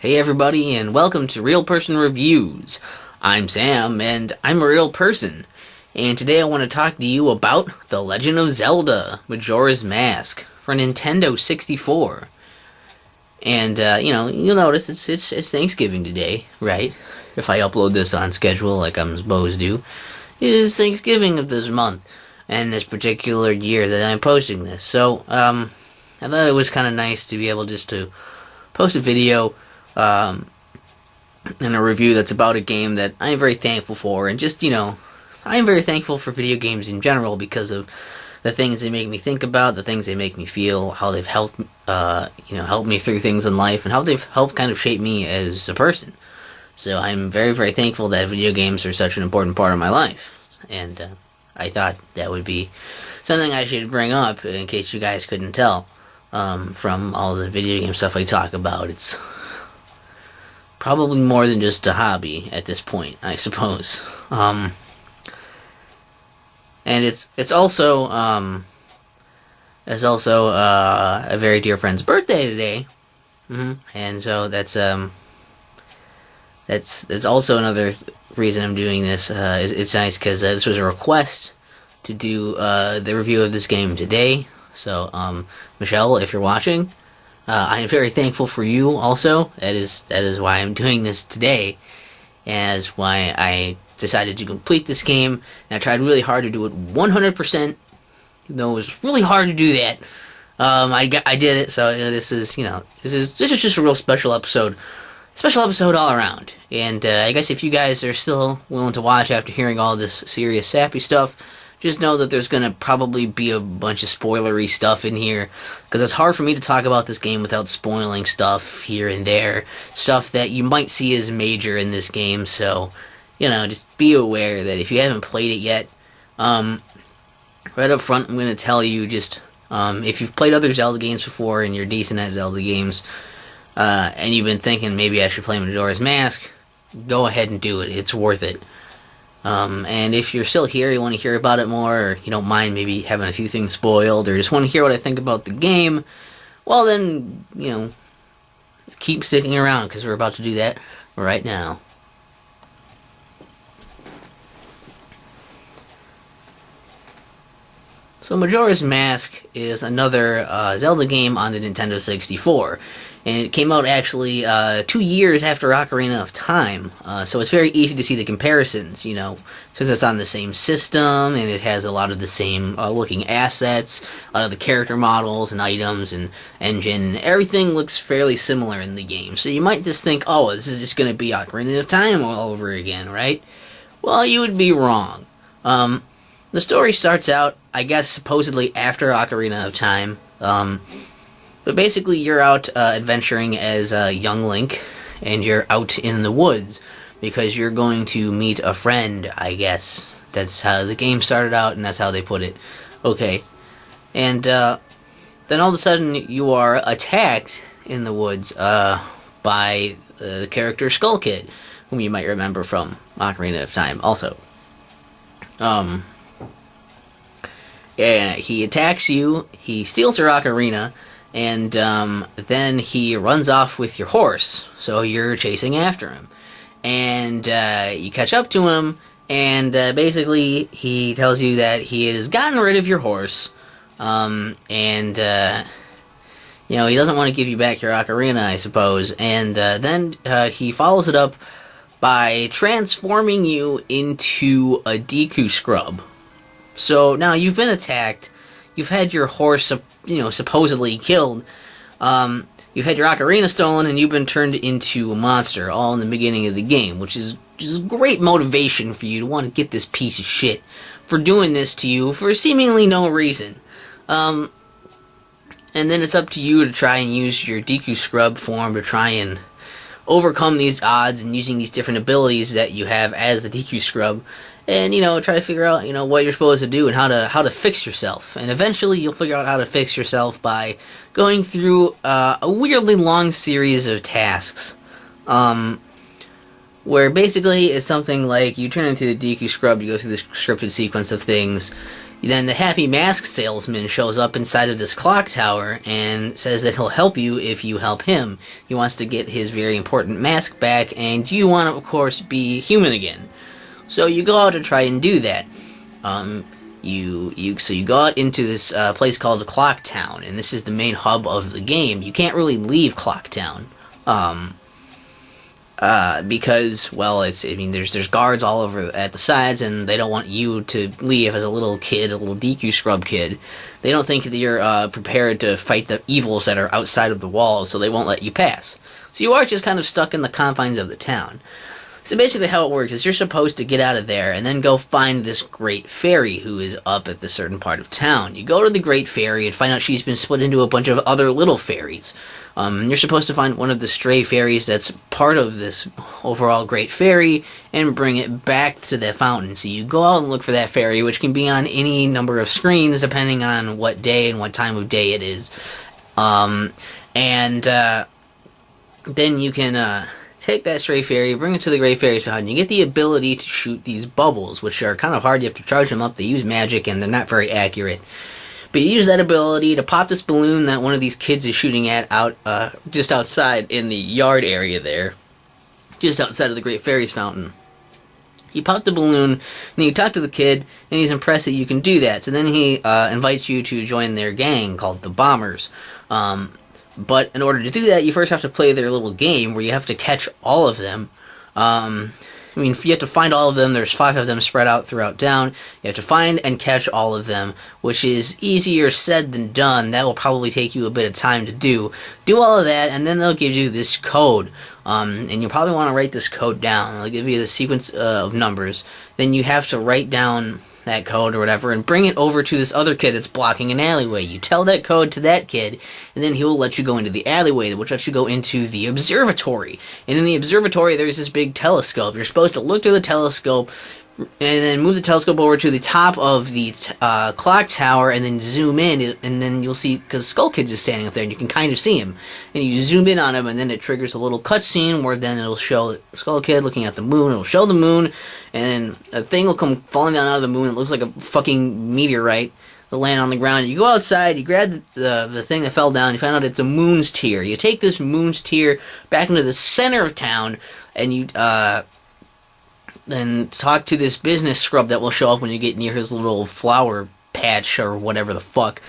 Hey everybody, and welcome to Real Person Reviews. I'm Sam, and I'm a real person. And today I want to talk to you about The Legend of Zelda, Majora's Mask, for Nintendo 64. And, you'll notice it's Thanksgiving today, right? If I upload this on schedule like I'm supposed to. It is Thanksgiving of this month, and this particular year that I'm posting this. So, I thought it was kind of nice to be able just to post a video and a review that's about a game that I'm very thankful for, and just, I'm very thankful for video games in general because of the things they make me think about, the things they make me feel, how they've helped, helped me through things in life, and how they've helped kind of shape me as a person. So I'm very, very thankful that video games are such an important part of my life, and I thought that would be something I should bring up in case you guys couldn't tell from all the video game stuff I talk about. It's probably more than just a hobby at this point, I suppose. And it's also a very dear friend's birthday today, and so that's also another reason I'm doing this. It's nice because this was a request to do the review of this game today. So Michelle, if you're watching, I am very thankful for you also. That is why I'm doing this today, and that's why I decided to complete this game, and I tried really hard to do it 100%, even though it was really hard to do that. I did it, so this is just a real special episode all around. And I guess if you guys are still willing to watch after hearing all this serious sappy stuff, just know that there's going to probably be a bunch of spoilery stuff in here, because it's hard for me to talk about this game without spoiling stuff here and there, stuff that you might see as major in this game. So, just be aware that if you haven't played it yet, right up front I'm going to tell you, just if you've played other Zelda games before and you're decent at Zelda games, and you've been thinking maybe I should play Majora's Mask, go ahead and do it. It's worth it. And if you're still here, you want to hear about it more, or you don't mind maybe having a few things spoiled, or just want to hear what I think about the game, well then, keep sticking around, because we're about to do that right now. So Majora's Mask is another Zelda game on the Nintendo 64. And it came out actually 2 years after Ocarina of Time, so it's very easy to see the comparisons, since it's on the same system, and it has a lot of the same looking assets, a lot of the character models and items and engine. Everything looks fairly similar in the game, so you might just think, oh, this is just going to be Ocarina of Time all over again, right? Well, you would be wrong. The story starts out, I guess, supposedly after Ocarina of Time, but basically, you're out adventuring as young Link, and you're out in the woods because you're going to meet a friend, I guess. That's how the game started out, and that's how they put it. Okay. And then all of a sudden, you are attacked in the woods by the character Skull Kid, whom you might remember from Ocarina of Time also. Yeah, he attacks you, he steals your ocarina, and then he runs off with your horse, so you're chasing after him. And you catch up to him, and basically he tells you that he has gotten rid of your horse, and he doesn't want to give you back your ocarina, I suppose. And then he follows it up by transforming you into a Deku scrub. So now you've been attacked, you've had your horse supposedly killed, you've had your ocarina stolen, and you've been turned into a monster, all in the beginning of the game, which is just great motivation for you to want to get this piece of shit for doing this to you for seemingly no reason. And then it's up to you to try and use your Deku Scrub form to try and overcome these odds, and using these different abilities that you have as the Deku Scrub, and try to figure out what you're supposed to do and how to fix yourself. And eventually you'll figure out how to fix yourself by going through a weirdly long series of tasks, where basically it's something like you turn into the Deku Scrub, you go through this scripted sequence of things, Then the Happy Mask Salesman shows up inside of this clock tower and says that he'll help you if you help him. He wants to get his very important mask back, and you want to, of course, be human again. So you go out to try and do that. You go out into this place called Clock Town, and this is the main hub of the game. You can't really leave Clock Town. Because, well, there's guards all over at the sides, and they don't want you to leave as a little kid, a little Deku scrub kid. They don't think that you're prepared to fight the evils that are outside of the walls, so they won't let you pass. So you are just kind of stuck in the confines of the town. So basically how it works is you're supposed to get out of there and then go find this great fairy who is up at the certain part of town. You go to the great fairy and find out she's been split into a bunch of other little fairies. You're supposed to find one of the stray fairies that's part of this overall great fairy and bring it back to the fountain. So you go out and look for that fairy, which can be on any number of screens depending on what day and what time of day it is. Then you can take that stray fairy, bring it to the great fairy's fountain. You get the ability to shoot these bubbles, which are kind of hard. You have to charge them up. They use magic, and they're not very accurate. But you use that ability to pop this balloon that one of these kids is shooting at out just outside in the yard area there, just outside of the Great Fairy's fountain. You pop the balloon, and then you talk to the kid, and he's impressed that you can do that. So then he invites you to join their gang called the Bombers. But in order to do that, you first have to play their little game where you have to catch all of them. You have to find all of them. There's 5 of them spread out throughout town. You have to find and catch all of them, which is easier said than done. That will probably take you a bit of time to do. Do all of that, and then they'll give you this code. And you'll probably want to write this code down. They'll give you the sequence of numbers. Then you have to write down that code or whatever and bring it over to this other kid that's blocking an alleyway. You tell that code to that kid, and then he'll let you go into the alleyway, which lets you go into the observatory. And in the observatory, there's this big telescope. You're supposed to look through the telescope and then move the telescope over to the top of the clock tower and then zoom in, and then you'll see, because Skull Kid's just standing up there and you can kind of see him, and you zoom in on him, and then it triggers a little cutscene where then it'll show Skull Kid looking at the moon. It'll show the moon, and then a thing will come falling down out of the moon. It looks like a fucking meteorite. It'll land on the ground. You go outside, you grab the thing that fell down, you find out it's a moon's tear. You take this moon's tear back into the center of town, and you then talk to this business scrub that will show up when you get near his little flower patch or whatever the fuck.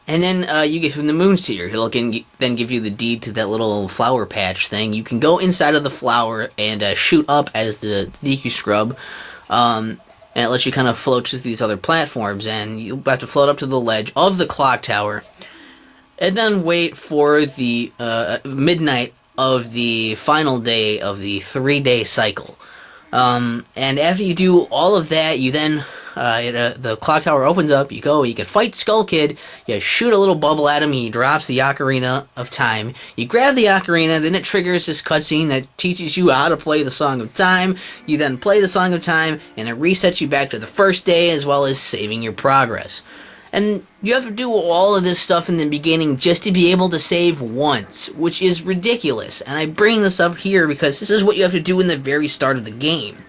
And then you give him the moon's tear. He'll then give you the deed to that little flower patch thing. You can go inside of the flower and shoot up as the Deku scrub. And it lets you kind of float to these other platforms. And you have to float up to the ledge of the clock tower. And then wait for the midnight of the final day of the 3-day cycle. And after you do all of that, you then, the clock tower opens up, you can fight Skull Kid, you shoot a little bubble at him, he drops the Ocarina of Time, you grab the Ocarina, then it triggers this cutscene that teaches you how to play the Song of Time, you then play the Song of Time, and it resets you back to the first day, as well as saving your progress. And you have to do all of this stuff in the beginning just to be able to save once, which is ridiculous. And I bring this up here because this is what you have to do in the very start of the game.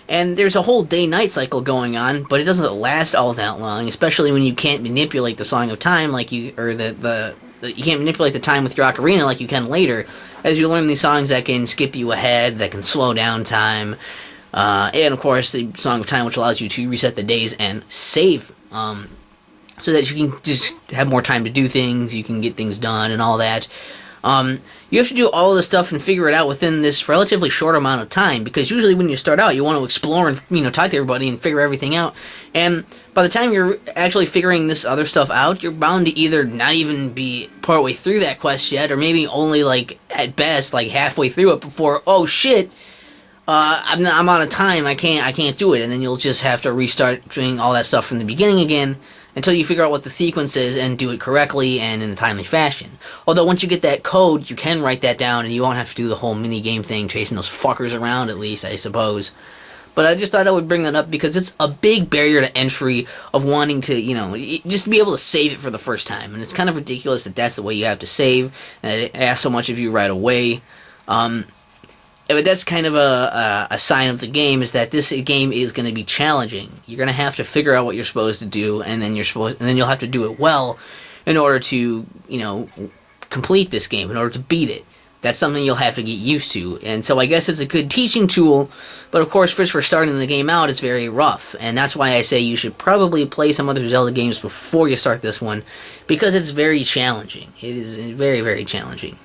And there's a whole day-night cycle going on, but it doesn't last all that long, especially when you can't manipulate the Song of Time like you can't manipulate the time with your Ocarina like you can later, as you learn these songs that can skip you ahead, that can slow down time, and of course the Song of Time, which allows you to reset the days and save, so that you can just have more time to do things, you can get things done and all that. You have to do all of this stuff and figure it out within this relatively short amount of time, because usually when you start out, you want to explore and, talk to everybody and figure everything out. And by the time you're actually figuring this other stuff out, you're bound to either not even be partway through that quest yet, or maybe only, at best, halfway through it before, oh shit, I'm out of time, I can't do it, and then you'll just have to restart doing all that stuff from the beginning again, until you figure out what the sequence is and do it correctly and in a timely fashion. Although once you get that code, you can write that down and you won't have to do the whole mini-game thing, chasing those fuckers around at least, I suppose. But I just thought I would bring that up because it's a big barrier to entry of wanting to, just be able to save it for the first time. And it's kind of ridiculous that that's the way you have to save, and it asks so much of you right away. but that's kind of a sign of the game, is that this game is going to be challenging. You're going to have to figure out what you're supposed to do, and then you'll have to do it well in order to, complete this game, in order to beat it. That's something you'll have to get used to. And so I guess it's a good teaching tool, but of course, first for starting the game out, it's very rough. And that's why I say you should probably play some other Zelda games before you start this one, because it's very challenging. It is very, very challenging.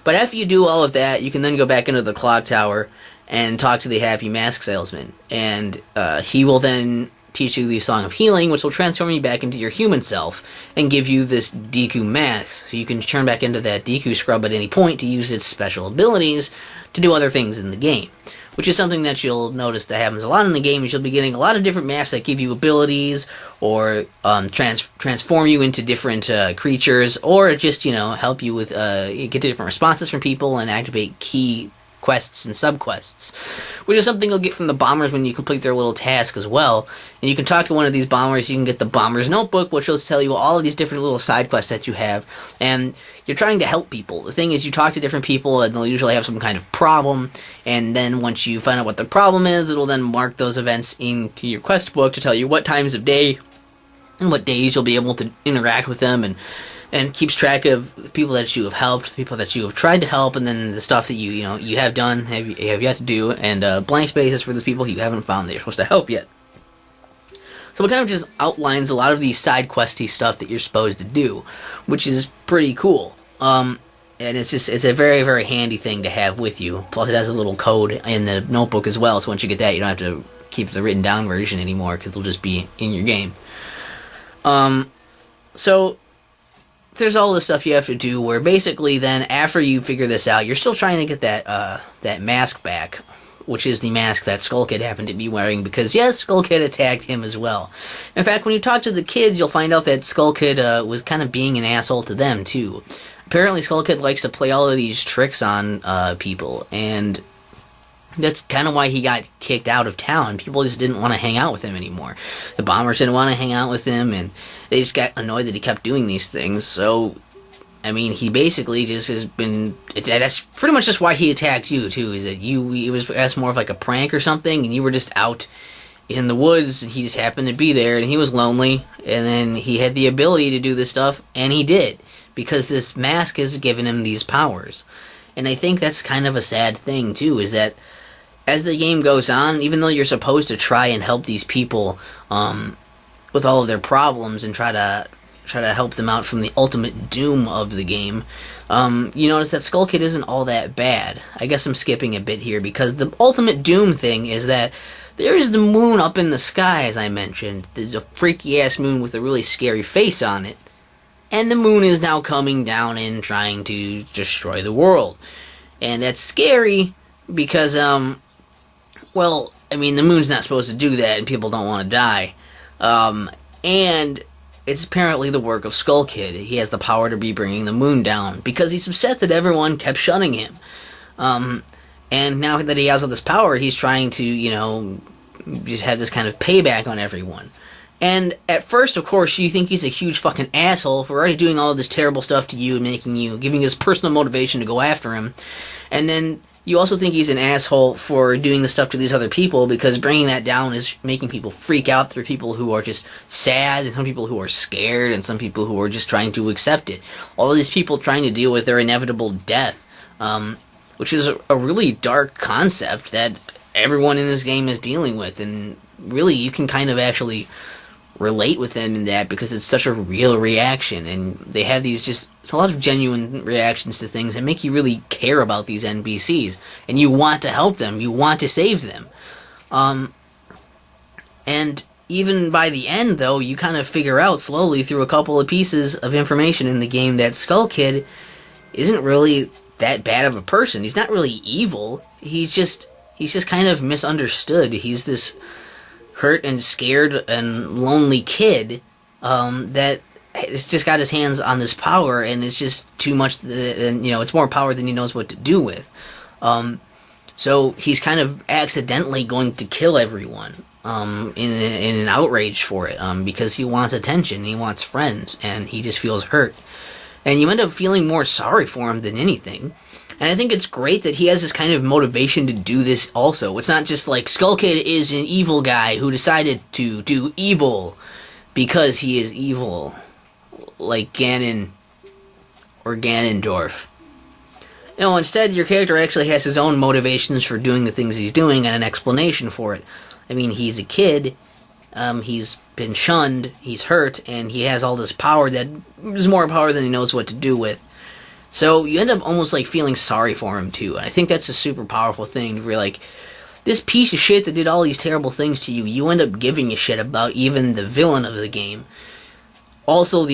But after you do all of that, you can then go back into the clock tower and talk to the Happy Mask Salesman. And he will then teach you the Song of Healing, which will transform you back into your human self and give you this Deku mask. So you can turn back into that Deku scrub at any point to use its special abilities to do other things in the game. Which is something that you'll notice that happens a lot in the game, is you'll be getting a lot of different masks that give you abilities, or transform you into different creatures, or just, help you with, get different responses from people and activate key quests and subquests, which is something you'll get from the bombers when you complete their little task as well. And you can talk to one of these bombers. You can get the bomber's notebook, which will tell you all of these different little side quests that you have, and you're trying to help people. The thing is, you talk to different people, and they'll usually have some kind of problem, and then once you find out what the problem is, it'll then mark those events into your quest book to tell you what times of day and what days you'll be able to interact with them, and keeps track of people that you have helped, people that you have tried to help, and then the stuff that you have done, have yet to do, and blank spaces for those people you haven't found that you're supposed to help yet. So it kind of just outlines a lot of these side questy stuff that you're supposed to do, which is pretty cool. And it's a very, very handy thing to have with you. Plus it has a little code in the notebook as well, so once you get that, you don't have to keep the written down version anymore, because it'll just be in your game. So there's all this stuff you have to do, where basically then, after you figure this out, you're still trying to get that mask back, which is the mask that Skull Kid happened to be wearing, because yes, Skull Kid attacked him as well. In fact, when you talk to the kids, you'll find out that Skull Kid was kind of being an asshole to them too. Apparently Skull Kid likes to play all of these tricks on people, and that's kind of why he got kicked out of town. People just didn't want to hang out with him anymore. The bombers didn't want to hang out with him, and they just got annoyed that he kept doing these things. So, I mean, he basically just has been... That's pretty much just why he attacked you, too, is that that's more of like a prank or something, and you were just out in the woods, and he just happened to be there, and he was lonely, and then he had the ability to do this stuff, and he did, because this mask has given him these powers. And I think that's kind of a sad thing, too, is that as the game goes on, even though you're supposed to try and help these people with all of their problems and try to help them out from the ultimate doom of the game, you notice that Skull Kid isn't all that bad. I guess I'm skipping a bit here, because the ultimate doom thing is that there is the moon up in the sky, as I mentioned. There's a freaky-ass moon with a really scary face on it, and the moon is now coming down and trying to destroy the world. And that's scary, because, well, I mean, the moon's not supposed to do that, and people don't want to die. And it's apparently the work of Skull Kid. He has the power to be bringing the moon down, because he's upset that everyone kept shunning him. And now that he has all this power, he's trying to, just have this kind of payback on everyone. And at first, of course, you think he's a huge fucking asshole for already doing all of this terrible stuff to you and giving us personal motivation to go after him. And then you also think he's an asshole for doing the stuff to these other people, because bringing that down is making people freak out. There are people who are just sad, and some people who are scared, and some people who are just trying to accept it. All of these people trying to deal with their inevitable death, which is a really dark concept that everyone in this game is dealing with, and really you can kind of actually relate with them in that, because it's such a real reaction, and they have these a lot of genuine reactions to things that make you really care about these NPCs, and you want to help them, you want to save them. And even by the end, though, you kind of figure out slowly through a couple of pieces of information in the game that Skull Kid isn't really that bad of a person. He's not really evil. He's just kind of misunderstood. He's this hurt and scared and lonely kid that has just got his hands on this power, and it's just too much, and it's more power than he knows what to do with. So he's kind of accidentally going to kill everyone in an outrage for it, because he wants attention, he wants friends, and he just feels hurt. And you end up feeling more sorry for him than anything, And I think it's great that he has this kind of motivation to do this also. It's not just like Skull Kid is an evil guy who decided to do evil because he is evil. Like Ganon or Ganondorf. No, instead, your character actually has his own motivations for doing the things he's doing and an explanation for it. I mean, he's a kid, he's been shunned, he's hurt, and he has all this power that is more power than he knows what to do with. So you end up almost like feeling sorry for him too. And I think that's a super powerful thing to be like, this piece of shit that did all these terrible things to you, you end up giving a shit about even the villain of the game. Also,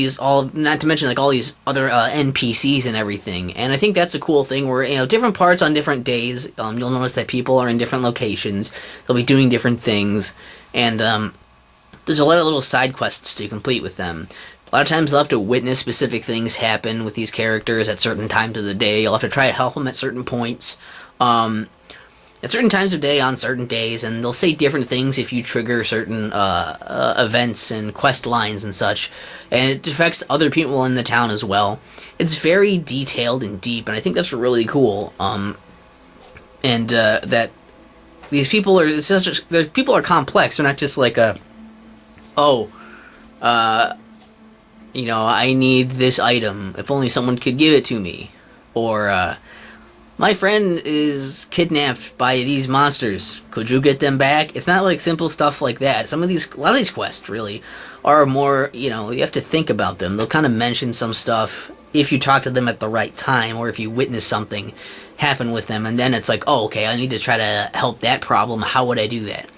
not to mention like all these other NPCs and everything. And I think that's a cool thing where, you know, different parts on different days, you'll notice that people are in different locations, they'll be doing different things, and there's a lot of little side quests to complete with them. A lot of times you'll have to witness specific things happen with these characters at certain times of the day. You'll have to try to help them at certain points. At certain times of day on certain days, and they'll say different things if you trigger certain events and quest lines and such, and it affects other people in the town as well. It's very detailed and deep, and I think that's really cool. That these people are people are complex. They're not just like I need this item. If only someone could give it to me, or my friend is kidnapped by these monsters. Could you get them back? It's not like simple stuff like that. A lot of these quests really are more, you have to think about them. They'll kind of mention some stuff if you talk to them at the right time, or if you witness something happen with them, and then it's like, oh, okay, I need to try to help that problem. How would I do that?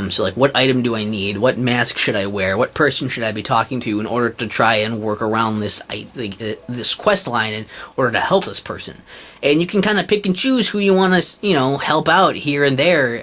So like, what item do I need? What mask should I wear? What person should I be talking to in order to try and work around this quest line in order to help this person? And you can kind of pick and choose who you want to, help out here and there,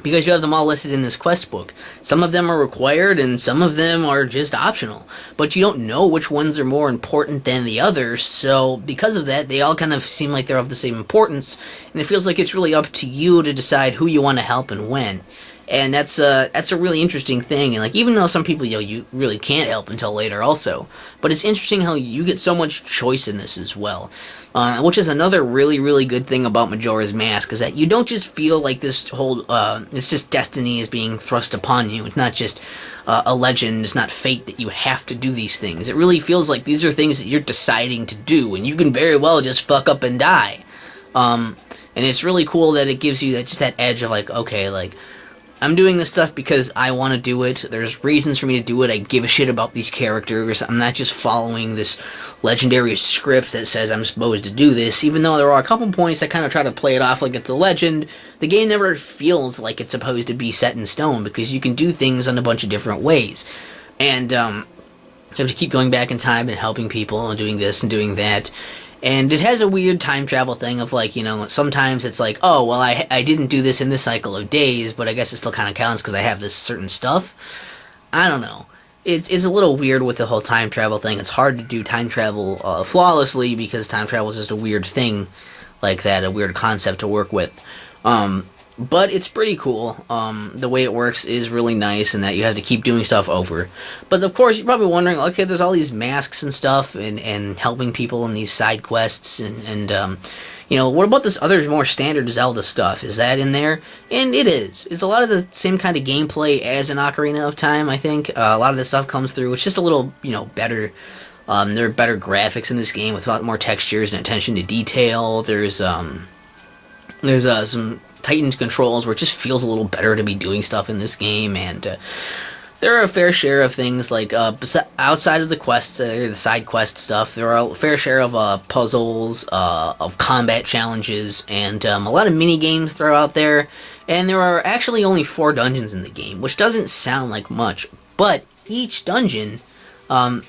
because you have them all listed in this quest book. Some of them are required, and some of them are just optional. But you don't know which ones are more important than the others, so because of that, they all kind of seem like they're of the same importance, and it feels like it's really up to you to decide who you want to help and when. And that's a really interesting thing, and like, even though some people, you really can't help until later also, but it's interesting how you get so much choice in this as well. Which is another really, really good thing about Majora's Mask, is that you don't just feel like this whole, it's just destiny is being thrust upon you. It's not just a legend, it's not fate that you have to do these things. It really feels like these are things that you're deciding to do, and you can very well just fuck up and die. And it's really cool that it gives you that edge of like, okay, like, I'm doing this stuff because I want to do it. There's reasons for me to do it. I give a shit about these characters. I'm not just following this legendary script that says I'm supposed to do this. Even though there are a couple points that kind of try to play it off like it's a legend, the game never feels like it's supposed to be set in stone, because you can do things in a bunch of different ways. And you have to keep going back in time and helping people and doing this and doing that. And it has a weird time travel thing of like, sometimes it's like, oh, well, I didn't do this in this cycle of days, but I guess it still kind of counts because I have this certain stuff. I don't know. It's a little weird with the whole time travel thing. It's hard to do time travel flawlessly, because time travel is just a weird thing like that, a weird concept to work with. But it's pretty cool. The way it works is really nice, and that you have to keep doing stuff over. But of course, you're probably wondering, okay, there's all these masks and stuff, and helping people in these side quests, and what about this other more standard Zelda stuff? Is that in there? And it is. It's a lot of the same kind of gameplay as in Ocarina of Time, I think. A lot of this stuff comes through. It's just a little, better. There are better graphics in this game with a lot more textures and attention to detail. There's some tightened controls where it just feels a little better to be doing stuff in this game, and there are a fair share of things like outside of the quests, the side quest stuff. There are a fair share of puzzles, of combat challenges, and a lot of mini games thrown out there. And there are actually only 4 dungeons in the game, which doesn't sound like much, but each dungeon, you'll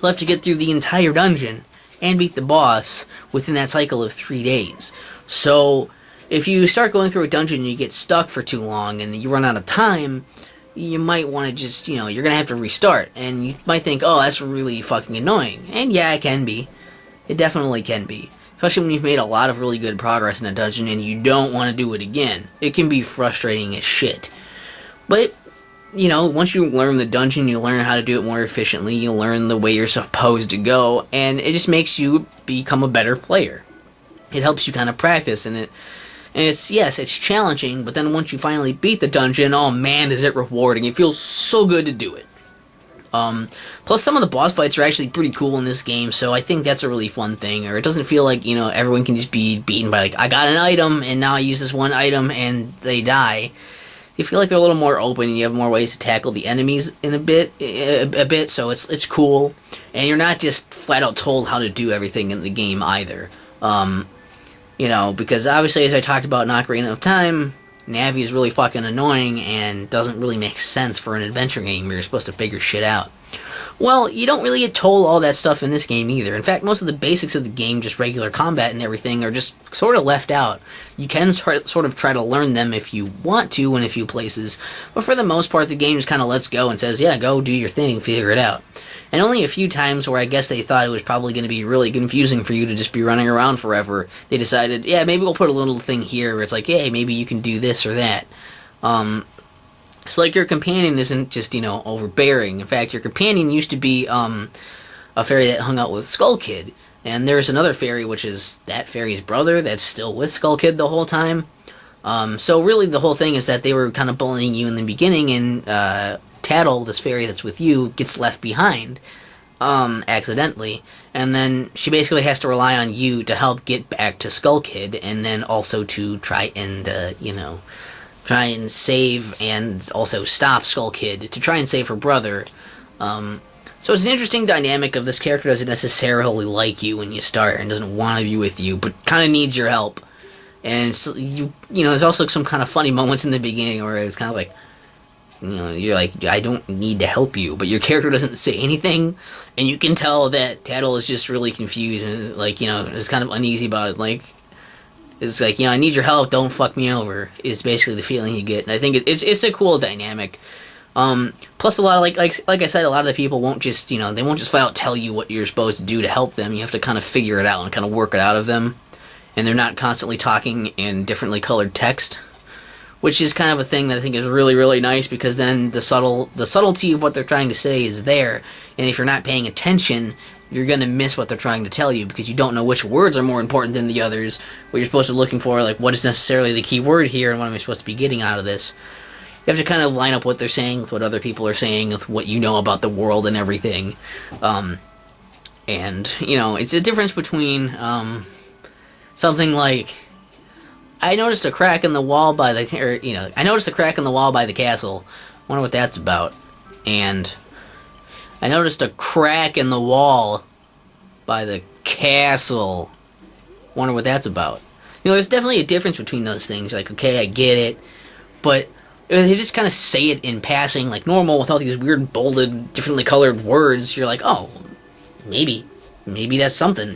have to get through the entire dungeon and beat the boss within that cycle of 3 days. So if you start going through a dungeon and you get stuck for too long and you run out of time, you might want to just, you're going to have to restart. And you might think, oh, that's really fucking annoying. And yeah, it can be. It definitely can be. Especially when you've made a lot of really good progress in a dungeon and you don't want to do it again. It can be frustrating as shit. But, once you learn the dungeon, you learn how to do it more efficiently, you learn the way you're supposed to go, and it just makes you become a better player. it helps you kind of practice, and it's, yes, it's challenging, but then once you finally beat the dungeon, oh man, is it rewarding. It feels so good to do it. Plus some of the boss fights are actually pretty cool in this game, so I think that's a really fun thing. Or it doesn't feel like, everyone can just be beaten by, like, I got an item, and now I use this one item, and they die. You feel like they're a little more open, and you have more ways to tackle the enemies in a bit, so it's cool. And you're not just flat out told how to do everything in the game either. Because obviously, as I talked about in Ocarina of Time, Navi is really fucking annoying and doesn't really make sense for an adventure game where you're supposed to figure shit out. Well, you don't really get told all that stuff in this game either. In fact, most of the basics of the game, just regular combat and everything, are just sort of left out. You can sort of try to learn them if you want to in a few places, but for the most part, the game just kind of lets go and says, yeah, go do your thing, figure it out. And only a few times where I guess they thought it was probably going to be really confusing for you to just be running around forever, they decided, yeah, maybe we'll put a little thing here where it's like, hey, maybe you can do this or that. So, like, your companion isn't just, overbearing. In fact, your companion used to be a fairy that hung out with Skull Kid. And there's another fairy, which is that fairy's brother, that's still with Skull Kid the whole time. So really the whole thing is that they were kind of bullying you in the beginning, and Tatl, this fairy that's with you, gets left behind accidentally. And then she basically has to rely on you to help get back to Skull Kid, and then also to try and save and also stop Skull Kid, to try and save her brother. So it's an interesting dynamic of this character doesn't necessarily like you when you start and doesn't want to be with you, but kind of needs your help. And so there's also some kind of funny moments in the beginning where it's kind of like, you're like, I don't need to help you, but your character doesn't say anything, and you can tell that Tatl is just really confused and, like, is kind of uneasy about it. Like, it's like, I need your help, don't fuck me over, is basically the feeling you get. And I think it's a cool dynamic. Plus a lot of, like I said, a lot of the people won't just, they won't just flat out tell you what you're supposed to do to help them. You have to kind of figure it out and kind of work it out of them. And they're not constantly talking in differently colored text, which is kind of a thing that I think is really, really nice, because then the subtlety of what they're trying to say is there, and if you're not paying attention, you're going to miss what they're trying to tell you, because you don't know which words are more important than the others, what you're supposed to be looking for, like, what is necessarily the key word here, and what am I supposed to be getting out of this. You have to kind of line up what they're saying with what other people are saying, with what you know about the world and everything. It's a difference between something like, I noticed a crack in the wall by I noticed a crack in the wall by the castle. Wonder what that's about. And I noticed a crack in the wall by the castle. Wonder what that's about. There's definitely a difference between those things. Like, okay, I get it, but they just kind of say it in passing, like normal, with all these weird, bolded, differently colored words. You're like, oh, maybe that's something,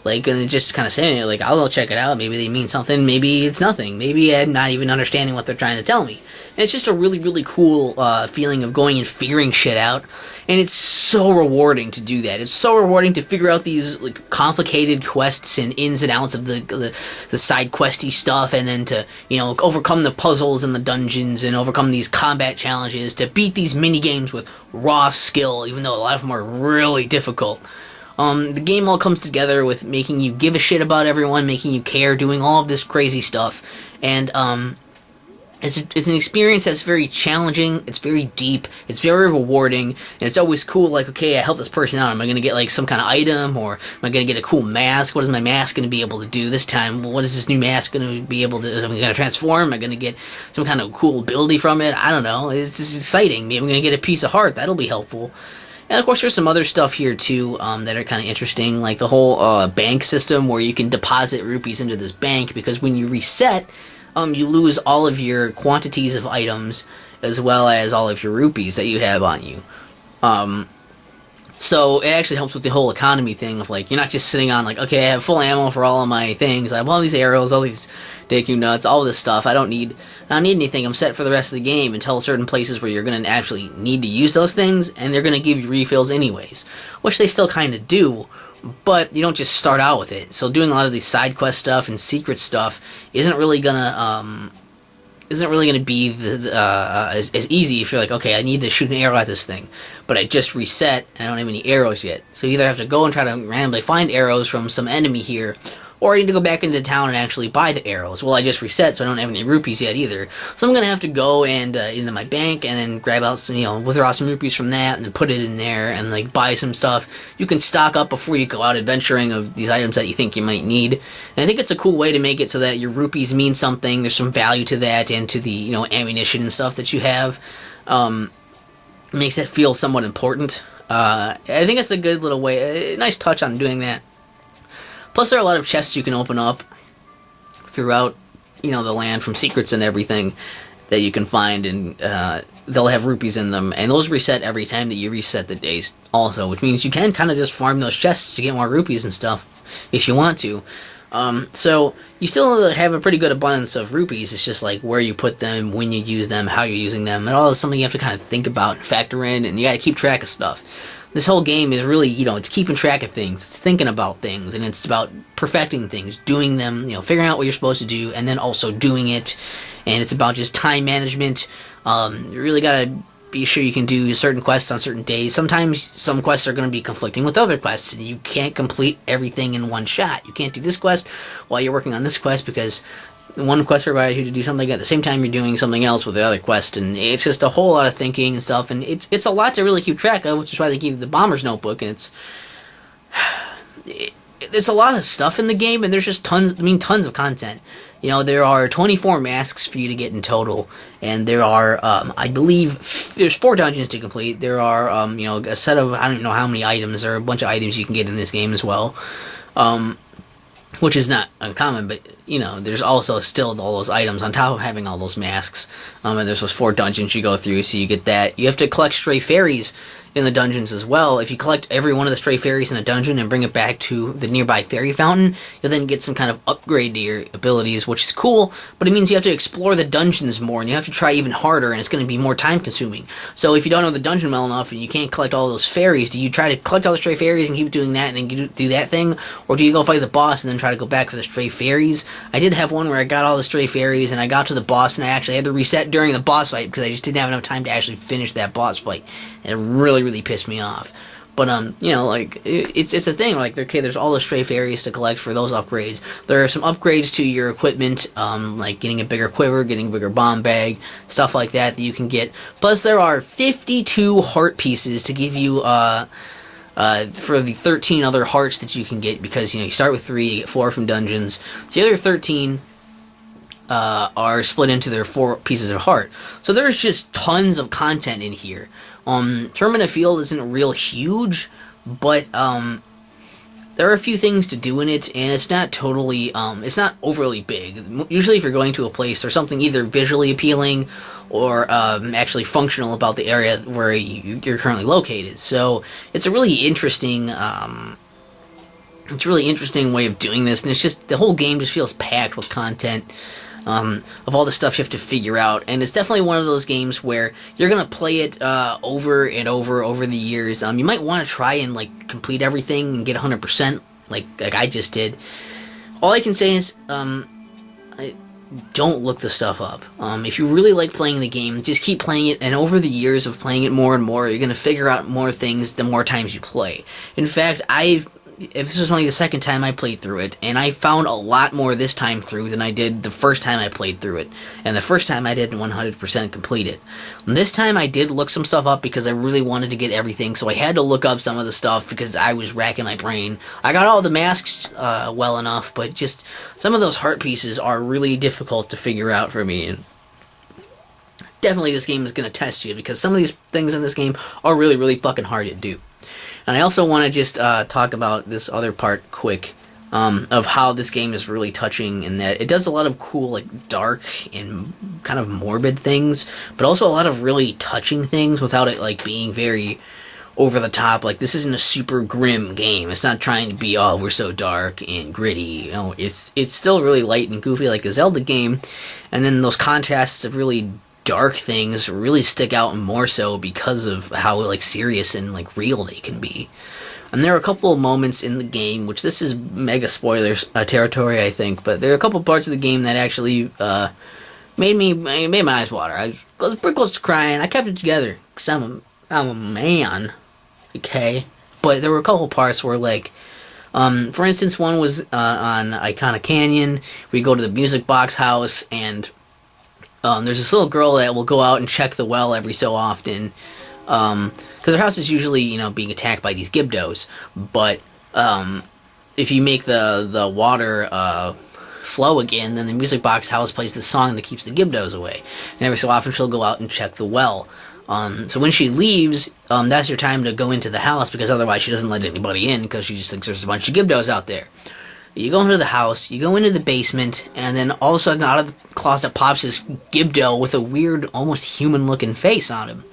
Like, and just kind of saying it, like, I'll go check it out. Maybe they mean something. Maybe it's nothing. Maybe I'm not even understanding what they're trying to tell me. And it's just a really, really cool feeling of going and figuring shit out. And it's so rewarding to do that. It's so rewarding to figure out these, like, complicated quests and ins and outs of the side questy stuff, and then to, overcome the puzzles and the dungeons and overcome these combat challenges, to beat these mini games with raw skill, even though a lot of them are really difficult. The game all comes together with making you give a shit about everyone, making you care, doing all of this crazy stuff, and it's an experience that's very challenging, it's very deep, it's very rewarding, and it's always cool, like, okay, I helped this person out, am I going to get, like, some kind of item, or am I going to get a cool mask? What is my mask going to be able to do this time? What is this new mask going to be able to, am I going to transform? Am I going to get some kind of cool ability from it? I don't know, it's just exciting. Maybe I'm going to get a piece of heart, that'll be helpful. And of course there's some other stuff here too that are kind of interesting, like the whole bank system where you can deposit rupees into this bank, because when you reset, you lose all of your quantities of items as well as all of your rupees that you have on you. So it actually helps with the whole economy thing of, like, you're not just sitting on, like, okay, I have full ammo for all of my things, I have all these arrows, all these Deku nuts, all this stuff, I don't need anything, I'm set for the rest of the game until certain places where you're going to actually need to use those things, and they're going to give you refills anyways, which they still kind of do, but you don't just start out with it. So doing a lot of these side quest stuff and secret stuff isn't really gonna be as easy if you're like, okay, I need to shoot an arrow at this thing, but I just reset and I don't have any arrows yet. So you either have to go and try to randomly find arrows from some enemy here, or I need to go back into town and actually buy the arrows. Well, I just reset, so I don't have any rupees yet either. So I'm going to have to go and into my bank and then grab out some, withdraw some rupees from that and then put it in there and like buy some stuff. You can stock up before you go out adventuring of these items that you think you might need. And I think it's a cool way to make it so that your rupees mean something. There's some value to that and to the, ammunition and stuff that you have. Makes it feel somewhat important. I think it's a good little way, a nice touch on doing that. Plus, there are a lot of chests you can open up throughout, the land from secrets and everything that you can find, and they'll have rupees in them, and those reset every time that you reset the days also, which means you can kind of just farm those chests to get more rupees and stuff if you want to. So you still have a pretty good abundance of rupees. It's just like where you put them, when you use them, how you're using them. It all is something you have to kind of think about and factor in, and you got to keep track of stuff. This whole game is really, it's keeping track of things, it's thinking about things, and it's about perfecting things, doing them, figuring out what you're supposed to do, and then also doing it. And it's about just time management. You really got to be sure you can do certain quests on certain days. Sometimes some quests are going to be conflicting with other quests, and you can't complete everything in one shot. You can't do this quest while you're working on this quest because one quest requires you to do something at the same time you're doing something else with the other quest, and it's just a whole lot of thinking and stuff, and it's a lot to really keep track of, which is why they gave you the Bomber's Notebook, and it's a lot of stuff in the game, and there's just tons of content. There are 24 masks for you to get in total, and there are, I believe, there's 4 dungeons to complete. There are, a set of, I don't know how many items. There are a bunch of items you can get in this game as well, which is not uncommon, but, there's also still all those items on top of having all those masks, and there's those 4 dungeons you go through, so you get that. You have to collect stray fairies in the dungeons as well. If you collect every one of the stray fairies in a dungeon and bring it back to the nearby fairy fountain, you'll then get some kind of upgrade to your abilities, which is cool, but it means you have to explore the dungeons more, and you have to try even harder, and it's going to be more time consuming. So if you don't know the dungeon well enough and you can't collect all those fairies, do you try to collect all the stray fairies and keep doing that and then do that thing? Or do you go fight the boss and then try to go back for the stray fairies? I did have one where I got all the stray fairies and I got to the boss and I actually had to reset during the boss fight because I just didn't have enough time to actually finish that boss fight. And it really pissed me off. But, it's a thing, like, okay, there's all the stray fairies to collect for those upgrades. There are some upgrades to your equipment, like getting a bigger quiver, getting a bigger bomb bag, stuff like that you can get. Plus, there are 52 heart pieces to give you, for the 13 other hearts that you can get, because, you start with 3, you get 4 from dungeons. So the other 13 are split into their 4 pieces of heart. So there's just tons of content in here. Termina Field isn't real huge, but there are a few things to do in it, and it's not totally, it's not overly big. Usually if you're going to a place, there's something either visually appealing or actually functional about the area where you're currently located. So it's a really interesting, way of doing this, and it's just, the whole game just feels packed with content. Of all the stuff you have to figure out, and it's definitely one of those games where you're gonna play it over and over the years. You might want to try and complete everything and get 100%, like I just did. All I can say is, don't look the stuff up. If you really like playing the game, just keep playing it, and over the years of playing it more and more, you're gonna figure out more things the more times you play. In fact, this was only the second time I played through it, and I found a lot more this time through than I did the first time I played through it. And the first time I didn't 100% complete it. And this time I did look some stuff up because I really wanted to get everything, so I had to look up some of the stuff because I was racking my brain. I got all the masks well enough, but just some of those heart pieces are really difficult to figure out for me. And definitely this game is going to test you, because some of these things in this game are really fucking hard to do. And I also want to just talk about this other part quick, of how this game is really touching, in that it does a lot of cool, dark and kind of morbid things, but also a lot of really touching things without it, being very over the top. This isn't a super grim game. It's not trying to be, oh, we're so dark and gritty. It's still really light and goofy like a Zelda game, and then those contrasts of really dark things really stick out more so because of how serious and real they can be. And there are a couple of moments in the game, which this is mega spoilers territory, I think, but there are a couple of parts of the game that actually made my eyes water. I was pretty close to crying. I kept it together because I'm a man, okay. But there were a couple parts where For instance, one was on Iconic Canyon. We go to the music box house, and there's this little girl that will go out and check the well every so often, because her house is usually, being attacked by these Gibdos. But if you make the water flow again, then the music box house plays the song that keeps the Gibdos away. And every so often she'll go out and check the well. So when she leaves, that's your time to go into the house, because otherwise she doesn't let anybody in, because she just thinks there's a bunch of Gibdos out there. You go into the house, you go into the basement, and then all of a sudden out of the closet pops this Gibdo with a weird, almost human-looking face on him.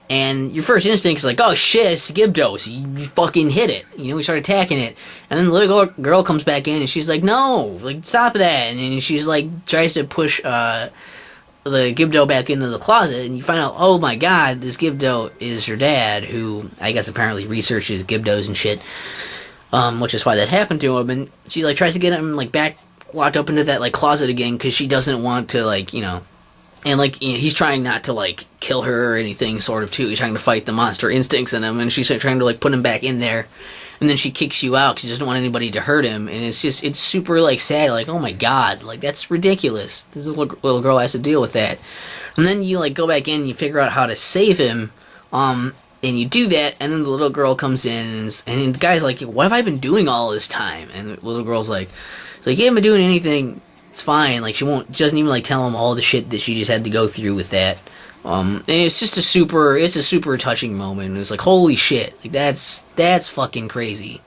And your first instinct is like, oh shit, it's Gibdos. You fucking hit it. We start attacking it. And then the little girl comes back in and she's like, no, stop that. And then she's tries to push the Gibdo back into the closet. And you find out, oh my god, this Gibdo is her dad, who I guess apparently researches Gibdos and shit. Which is why that happened to him. And she tries to get him back locked up into that closet again, because she doesn't want to and he's trying not to kill her or anything, sort of, too. He's trying to fight the monster instincts in him, and she's trying to put him back in there. And then she kicks you out because she doesn't want anybody to hurt him, and it's super sad. Oh my god, that's ridiculous. This little girl has to deal with that. And then you go back in and you figure out how to save him, and you do that, and then the little girl comes in, and the guy's like, what have I been doing all this time? And the little girl's like, you haven't been doing anything. It's fine. She doesn't even tell him all the shit that she just had to go through with that. And it's just a super touching moment. It's holy shit, that's fucking crazy.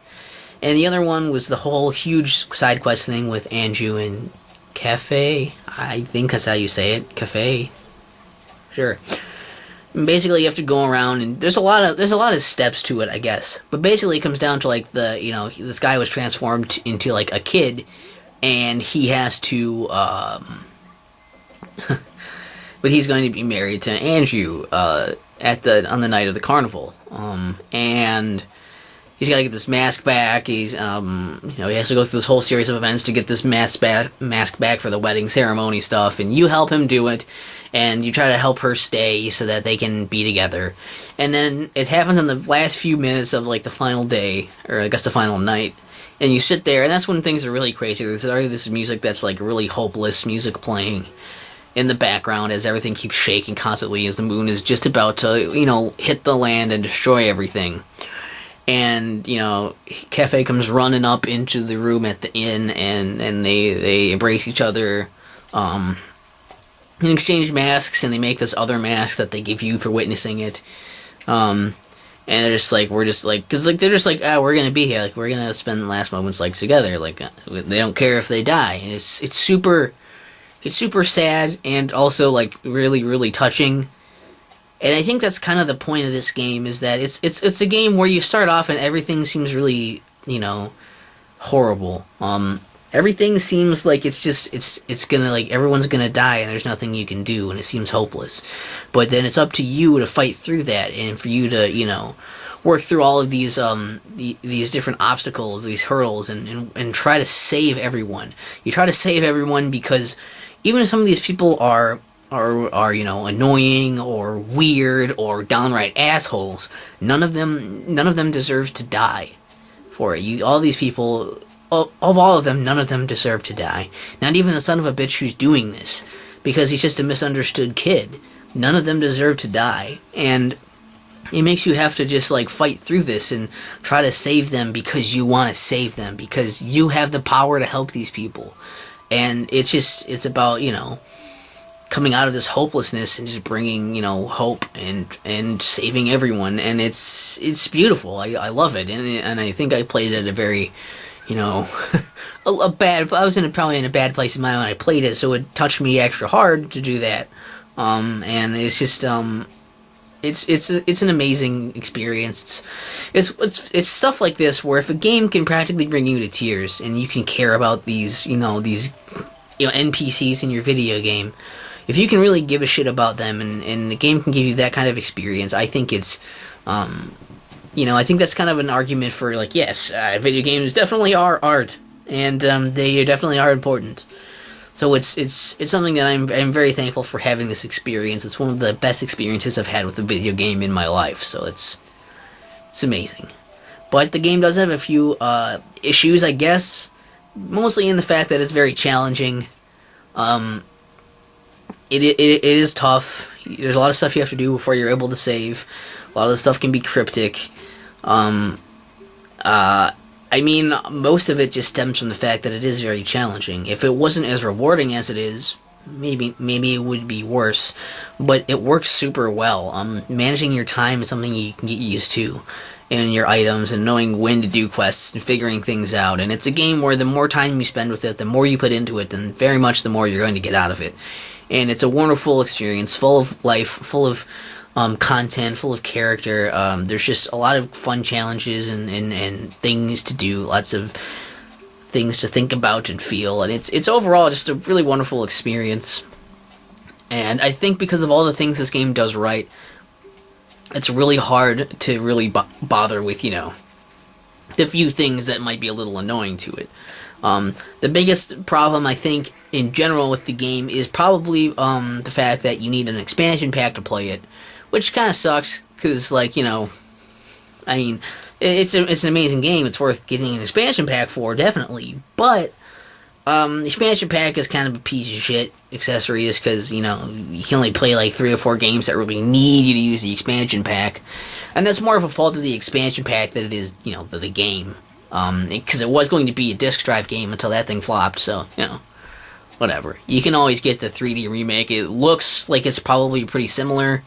And the other one was the whole huge side quest thing with Anju and Cafe. I think that's how you say it, Cafe. Sure. And basically, you have to go around, and there's a lot of steps to it, I guess. But basically, it comes down to this guy was transformed into a kid. And he has to, but he's going to be married to Anju, on the night of the carnival. And he's got to get this mask back. He has to go through this whole series of events to get this mask back for the wedding ceremony stuff. And you help him do it, and you try to help her stay so that they can be together. And then it happens in the last few minutes of the final day, or I guess the final night. And you sit there, and that's when things are really crazy. There's already this music that's really hopeless music playing in the background as everything keeps shaking constantly as the moon is just about to, hit the land and destroy everything. And, Cafe comes running up into the room at the inn, and they embrace each other, and exchange masks, and they make this other mask that they give you for witnessing it. And they're just because they're just we're gonna be here, we're gonna spend the last moments together, they don't care if they die, and it's super sad, and also really, really touching. And I think that's kind of the point of this game, is that it's a game where you start off and everything seems really horrible. Everything seems it's gonna everyone's gonna die and there's nothing you can do, and it seems hopeless. But then it's up to you to fight through that, and for you to work through all of these these different obstacles, these hurdles, and try to save everyone. You try to save everyone because even if some of these people are annoying or weird or downright assholes, none of them deserves to die for it. All these people. Of all of them, none of them deserve to die. Not even the son of a bitch who's doing this, because he's just a misunderstood kid. None of them deserve to die, and it makes you have to just fight through this and try to save them because you want to save them, because you have the power to help these people. And it's about coming out of this hopelessness and just bringing hope and saving everyone, and it's beautiful. I love it, and I think I played it at a very I was probably in a bad place in my mind when I played it, so it touched me extra hard to do that. And it's just it's an amazing experience. It's stuff like this where if a game can practically bring you to tears, and you can care about these NPCs in your video game, if you can really give a shit about them, and the game can give you that kind of experience, I think it's I think that's kind of an argument for yes, video games definitely are art, and they definitely are important. So it's something that I'm very thankful for having this experience. It's one of the best experiences I've had with a video game in my life. So it's amazing. But the game does have a few issues, I guess, mostly in the fact that it's very challenging. It is tough. There's a lot of stuff you have to do before you're able to save. A lot of the stuff can be cryptic. I mean, most of it just stems from the fact that it is very challenging. If it wasn't as rewarding as it is, maybe it would be worse. But it works super well. Managing your time is something you can get used to, and your items, and knowing when to do quests, and figuring things out. And it's a game where the more time you spend with it, the more you put into it, then very much the more you're going to get out of it. And it's a wonderful experience, full of life, full of content, full of character. There's just a lot of fun challenges and things to do, lots of things to think about and feel, and it's overall just a really wonderful experience. And I think because of all the things this game does right, it's really hard to really bother with, the few things that might be a little annoying to it. The biggest problem, I think, in general with the game is probably the fact that you need an expansion pack to play it, which kind of sucks, because, I mean, it's an amazing game. It's worth getting an expansion pack for, definitely. But the expansion pack is kind of a piece of shit accessory, just because, you can only play 3 or 4 games that really need you to use the expansion pack. And that's more of a fault of the expansion pack than it is, the game. Because it was going to be a disc drive game until that thing flopped, so, whatever. You can always get the 3D remake. It looks like it's probably pretty similar.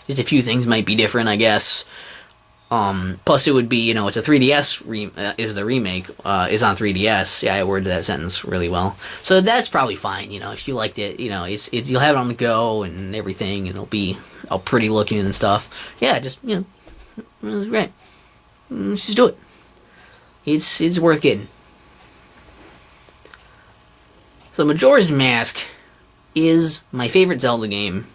Just a few things might be different, I guess. Plus it would be, it's a 3DS is the remake, is on 3DS. Yeah, I worded that sentence really well. So that's probably fine, if you liked it, you'll have it on the go and everything, and it'll be all pretty looking and stuff. Yeah, just, it's great. Let's just do it. It's worth getting. So Majora's Mask is my favorite Zelda game,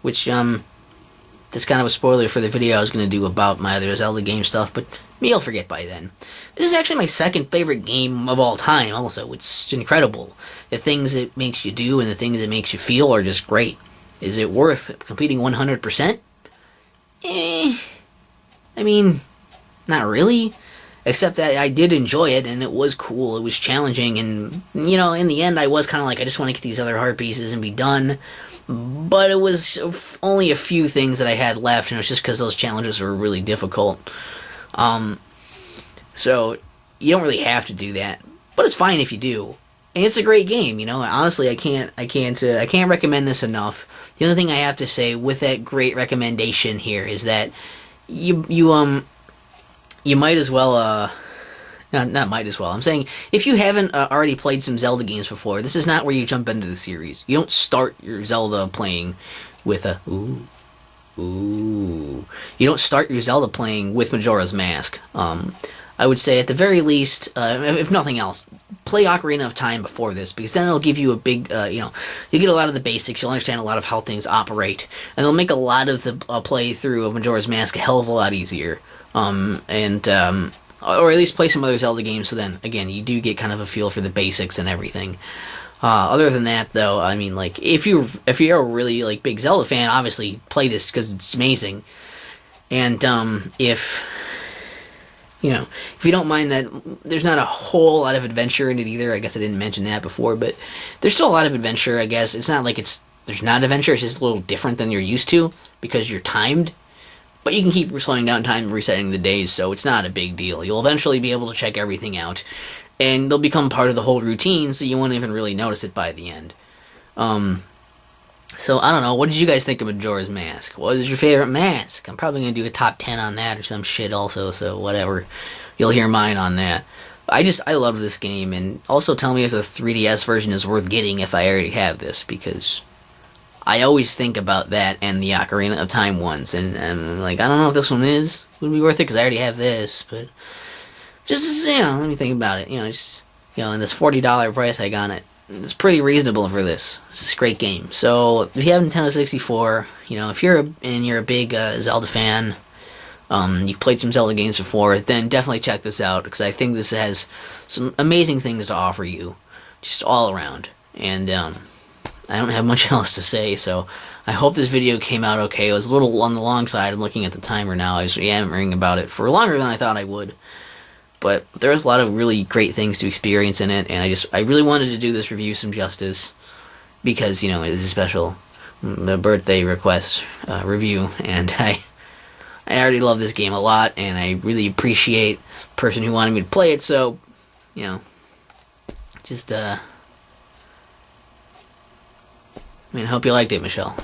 which, that's kind of a spoiler for the video I was going to do about my other Zelda game stuff, but maybe I'll forget by then. This is actually my second favorite game of all time, also. It's incredible. The things it makes you do and the things it makes you feel are just great. Is it worth completing 100%? I mean, not really. Except that I did enjoy it, and it was cool, it was challenging, and, in the end I was kind of like, I just want to get these other heart pieces and be done. But it was only a few things that I had left, and it was just because those challenges were really difficult. So, you don't really have to do that, but it's fine if you do. And it's a great game, honestly, I can't recommend this enough. The only thing I have to say with that great recommendation here is that you might as well, not might as well. I'm saying, if you haven't already played some Zelda games before, this is not where you jump into the series. You don't start your Zelda playing with You don't start your Zelda playing with Majora's Mask. I would say, at the very least, if nothing else, play Ocarina of Time before this, because then it'll give you a big, you get a lot of the basics, you'll understand a lot of how things operate, and it'll make a lot of the playthrough of Majora's Mask a hell of a lot easier. Or at least play some other Zelda games, so then, again, you do get kind of a feel for the basics and everything. Other than that, though, I mean, if you're a really, big Zelda fan, obviously play this, because it's amazing. And, if you don't mind that there's not a whole lot of adventure in it either, I guess I didn't mention that before, but there's still a lot of adventure, I guess. It's not like there's not adventure, it's just a little different than you're used to, because you're timed. But you can keep slowing down time and resetting the days, so it's not a big deal. You'll eventually be able to check everything out, and they'll become part of the whole routine, so you won't even really notice it by the end. So, I don't know, what did you guys think of Majora's Mask? What was your favorite mask? I'm probably going to do a top 10 on that or some shit also, so whatever. You'll hear mine on that. I love this game, and also tell me if the 3DS version is worth getting if I already have this, because I always think about that and the Ocarina of Time ones, and I'm like, I don't know if this one would be worth it, because I already have this, but just, let me think about it, just, and this $40 price I got it, it's pretty reasonable for this. It's a great game. So, if you have Nintendo 64, if you're a big Zelda fan, you've played some Zelda games before, then definitely check this out, because I think this has some amazing things to offer you, just all around, and, I don't have much else to say, so I hope this video came out okay. It was a little on the long side. I'm looking at the timer now. I was yammering about it for longer than I thought I would. But there was a lot of really great things to experience in it, and I really wanted to do this review some justice, because, you know, it's a special birthday request review, and I already love this game a lot, and I really appreciate the person who wanted me to play it, so, you know, just, I hope you liked it, Michelle.